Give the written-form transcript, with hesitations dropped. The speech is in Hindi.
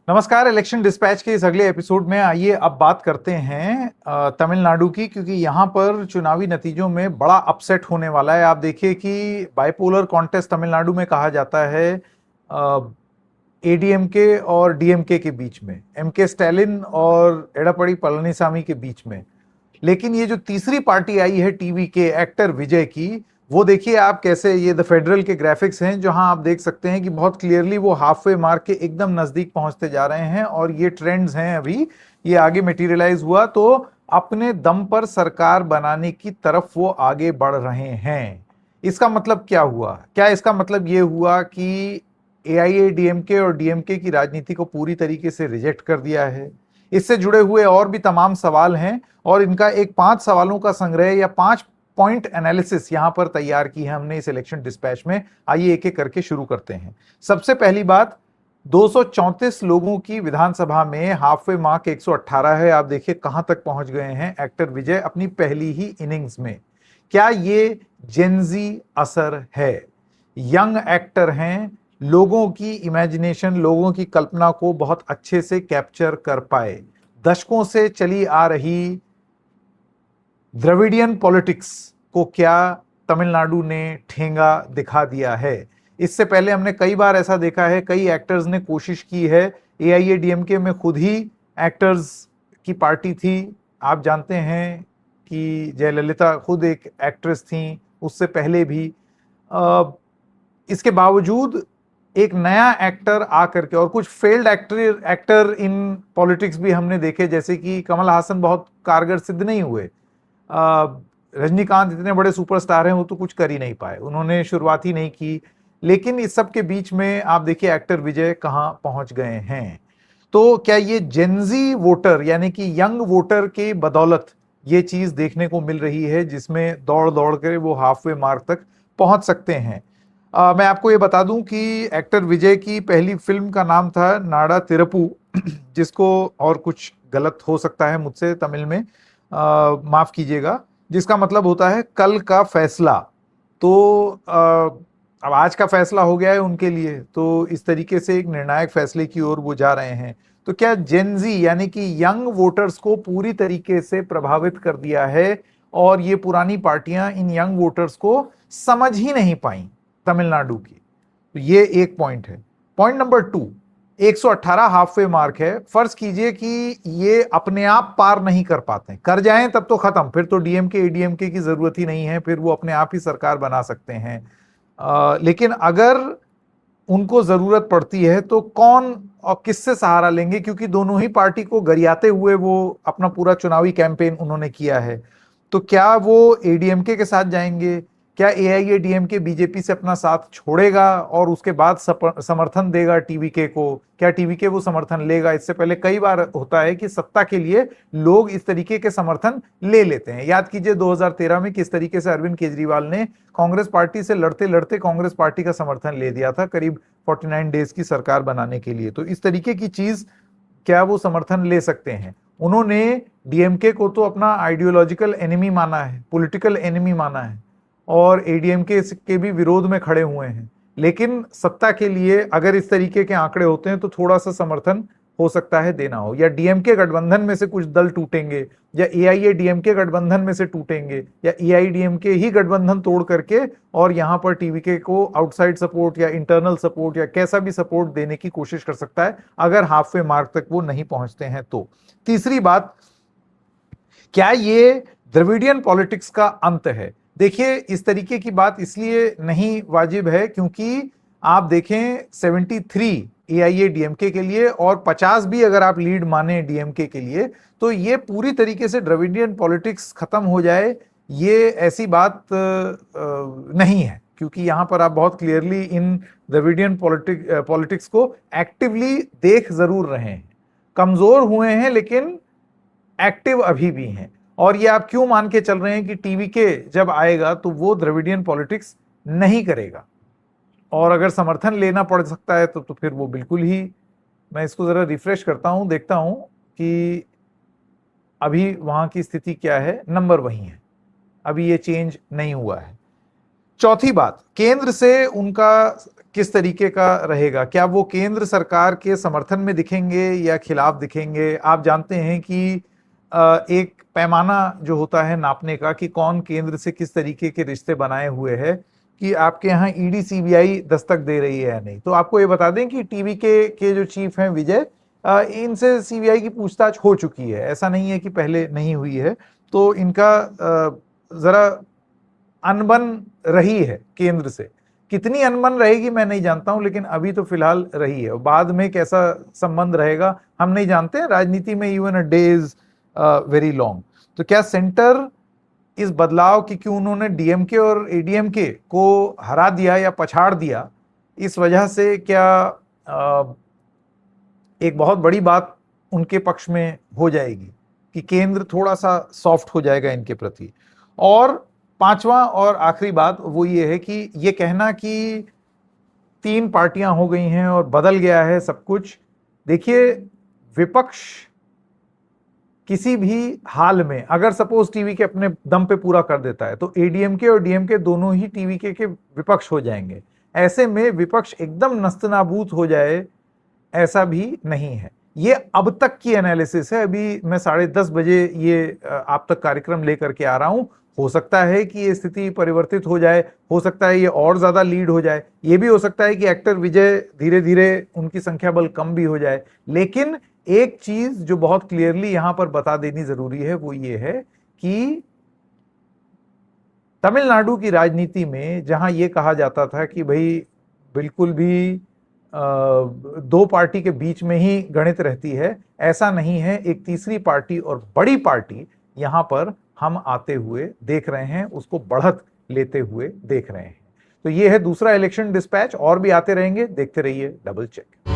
नमस्कार। इलेक्शन डिस्पैच के इस अगले एपिसोड में आइए अब बात करते हैं तमिलनाडु की, क्योंकि यहाँ पर चुनावी नतीजों में बड़ा अपसेट होने वाला है। आप देखिए कि बाइपोलर कॉन्टेस्ट तमिलनाडु में कहा जाता है एडीएमके और डीएमके के बीच में, एमके स्टैलिन और एड़ापड़ी पलनीसामी के बीच में। लेकिन ये जो तीसरी पार्टी आई है टीवी के एक्टर विजय की, वो देखिए आप कैसे, ये द फेडरल के ग्राफिक्स हैं जहां आप देख सकते हैं कि बहुत क्लियरली वो हाफ वे मार्क के एकदम नजदीक पहुंचते जा रहे हैं और ये ट्रेंड्स हैं, अभी ये आगे मटेरियलाइज हुआ तो अपने दम पर सरकार बनाने की तरफ वो आगे बढ़ रहे हैं। इसका मतलब क्या हुआ? क्या इसका मतलब ये हुआ कि एआईएडीएमके और डीएमके की राजनीति को पूरी तरीके से रिजेक्ट कर दिया है? इससे जुड़े हुए और भी तमाम सवाल हैं और इनका एक 5 सवालों का संग्रह या 5 पॉइंट एनालिसिस यहां पर तैयार की है हमने इस इलेक्शन डिस्पैच में। आइए एक एक करके शुरू करते हैं। सबसे पहली बात, 234 लोगों की विधानसभा में हाफ वे मार्क 118 है। आप देखिए कहां तक पहुंच गए हैं एक्टर विजय अपनी पहली ही इनिंग्स में। क्या ये जेनजी असर है? यंग एक्टर हैं, लोगों की इमेजिनेशन, लोगों की कल्पना को बहुत अच्छे से कैप्चर कर पाए। दशकों से चली आ रही द्रविडियन पॉलिटिक्स को क्या तमिलनाडु ने ठेंगा दिखा दिया है? इससे पहले हमने कई बार ऐसा देखा है, कई एक्टर्स ने कोशिश की है। एआईएडीएमके में खुद ही एक्टर्स की पार्टी थी। आप जानते हैं कि जयललिता खुद एक एक्ट्रेस थी, उससे पहले भी। इसके बावजूद एक नया एक्टर आकर के, और कुछ फेल्ड एक्टर इन पॉलिटिक्स भी हमने देखे, जैसे कि कमल हासन बहुत कारगर सिद्ध नहीं हुए। रजनीकांत इतने बड़े सुपरस्टार हैं, वो तो कुछ कर ही नहीं पाए, उन्होंने शुरुआत ही नहीं की। लेकिन इस सब के बीच में आप देखिए एक्टर विजय कहां पहुंच गए हैं। तो क्या ये जेनजी वोटर यानी कि यंग वोटर के बदौलत ये चीज देखने को मिल रही है, जिसमें दौड़ दौड़ कर वो हाफ वे मार्क तक पहुंच सकते हैं? मैं आपको ये बता दूं कि एक्टर विजय की पहली फिल्म का नाम था नाडा तिरपू, जिसको, और कुछ गलत हो सकता है मुझसे तमिल में, माफ कीजिएगा, जिसका मतलब होता है कल का फैसला। तो अब आज का फैसला हो गया है उनके लिए, तो इस तरीके से एक निर्णायक फैसले की ओर वो जा रहे हैं। तो क्या जेनजी यानी कि यंग वोटर्स को पूरी तरीके से प्रभावित कर दिया है और ये पुरानी पार्टियां इन यंग वोटर्स को समझ ही नहीं पाई तमिलनाडु की? तो ये एक पॉइंट है। Point number 2, 118 half way mark है। फर्ज कीजिए कि ये अपने आप पार नहीं कर पाते, कर जाएं तब तो खत्म, फिर तो डीएमके एडीएमके की जरूरत ही नहीं है, फिर वो अपने आप ही सरकार बना सकते हैं। लेकिन अगर उनको जरूरत पड़ती है तो कौन और किससे सहारा लेंगे? क्योंकि दोनों ही पार्टी को गरियाते हुए वो अपना पूरा चुनावी कैंपेन उन्होंने किया है। तो क्या वो एडीएमके के साथ जाएंगे? क्या एआईएडीएमके बीजेपी से अपना साथ छोड़ेगा और उसके बाद समर्थन देगा टीवीके को? क्या टीवीके वो समर्थन लेगा? इससे पहले कई बार होता है कि सत्ता के लिए लोग इस तरीके के समर्थन ले लेते हैं। याद कीजिए 2013 में किस तरीके से अरविंद केजरीवाल ने कांग्रेस पार्टी से लड़ते लड़ते कांग्रेस पार्टी का समर्थन ले दिया था करीब 49 डेज की सरकार बनाने के लिए। तो इस तरीके की चीज क्या वो समर्थन ले सकते हैं? उन्होंने डीएमके को तो अपना आइडियोलॉजिकल एनिमी माना है, पॉलिटिकल एनिमी माना है, और एडीएमके के भी विरोध में खड़े हुए हैं। लेकिन सत्ता के लिए अगर इस तरीके के आंकड़े होते हैं तो थोड़ा सा समर्थन हो सकता है देना हो, या डीएमके गठबंधन में से कुछ दल टूटेंगे, या एआईएडीएमके गठबंधन में से टूटेंगे, या एआईडीएमके ही गठबंधन तोड़ करके और यहां पर टीवीके को आउटसाइड सपोर्ट या इंटरनल सपोर्ट या कैसा भी सपोर्ट देने की कोशिश कर सकता है अगर हाफ वे मार्क तक वो नहीं पहुंचते हैं तो। तीसरी बात, क्या ये द्रविडियन पॉलिटिक्स का अंत है? देखिए इस तरीके की बात इसलिए नहीं वाजिब है क्योंकि आप देखें 73 एआईएडीएमके के लिए और 50 भी अगर आप लीड माने डीएमके के लिए, तो ये पूरी तरीके से द्रविडियन पॉलिटिक्स खत्म हो जाए ये ऐसी बात नहीं है, क्योंकि यहां पर आप बहुत क्लियरली इन द्रविडियन पॉलिटिक्स को एक्टिवली देख जरूर रहे हैं। कमजोर हुए हैं लेकिन एक्टिव अभी भी हैं। और ये आप क्यों मान के चल रहे हैं कि टीवीके जब आएगा तो वो द्रविडियन पॉलिटिक्स नहीं करेगा, और अगर समर्थन लेना पड़ सकता है तो फिर वो बिल्कुल ही। मैं इसको जरा रिफ्रेश करता हूं, देखता हूं कि अभी वहां की स्थिति क्या है। नंबर वही है, अभी ये चेंज नहीं हुआ है। चौथी बात, केंद्र से उनका किस तरीके का रहेगा? क्या वो केंद्र सरकार के समर्थन में दिखेंगे या खिलाफ दिखेंगे? आप जानते हैं कि एक पैमाना जो होता है नापने का कि कौन केंद्र से किस तरीके के रिश्ते बनाए हुए है कि आपके यहाँ ईडी सीबीआई दस्तक दे रही है या नहीं। तो आपको ये बता दें कि टीवी के जो चीफ हैं विजय, इनसे सीबीआई की पूछताछ हो चुकी है, ऐसा नहीं है कि पहले नहीं हुई है। तो इनका जरा अनबन रही है केंद्र से, कितनी अनबन रहेगी मैं नहीं जानता हूं, लेकिन अभी तो फिलहाल रही है। बाद में कैसा संबंध रहेगा हम नहीं जानते, राजनीति में even a day is very long. तो क्या सेंटर इस बदलाव की, क्यों उन्होंने डीएमके और एडीएमके को हरा दिया या पछाड़ दिया, इस वजह से क्या एक बहुत बड़ी बात उनके पक्ष में हो जाएगी कि केंद्र थोड़ा सा सॉफ्ट हो जाएगा इनके प्रति। और पांचवा और आखिरी बात वो ये है कि ये कहना कि 3 पार्टियां हो गई हैं और बदल गया है सब कुछ, देखिए विपक्ष किसी भी हाल में अगर सपोज टीवी के अपने दम पे पूरा कर देता है तो एडीएमके और डीएमके दोनों ही टीवी के विपक्ष हो जाएंगे। ऐसे में विपक्ष एकदम नस्तनाबूत हो जाए ऐसा भी नहीं है। ये अब तक की एनालिसिस है, अभी मैं 10:30 बजे ये आप तक कार्यक्रम लेकर के आ रहा हूं। हो सकता है कि ये स्थिति परिवर्तित हो जाए, हो सकता है ये और ज्यादा लीड हो जाए, ये भी हो सकता है कि एक्टर विजय धीरे धीरे उनकी संख्या बल कम भी हो जाए। लेकिन एक चीज जो बहुत क्लियरली यहां पर बता देनी जरूरी है वो ये है कि तमिलनाडु की राजनीति में जहां ये कहा जाता था कि भाई बिल्कुल भी 2 पार्टी के बीच में ही गणित रहती है, ऐसा नहीं है। एक तीसरी पार्टी और बड़ी पार्टी यहां पर हम आते हुए देख रहे हैं, उसको बढ़त लेते हुए देख रहे हैं। तो ये है दूसरा इलेक्शन डिस्पैच, और भी आते रहेंगे, देखते रहिए डबल चेक।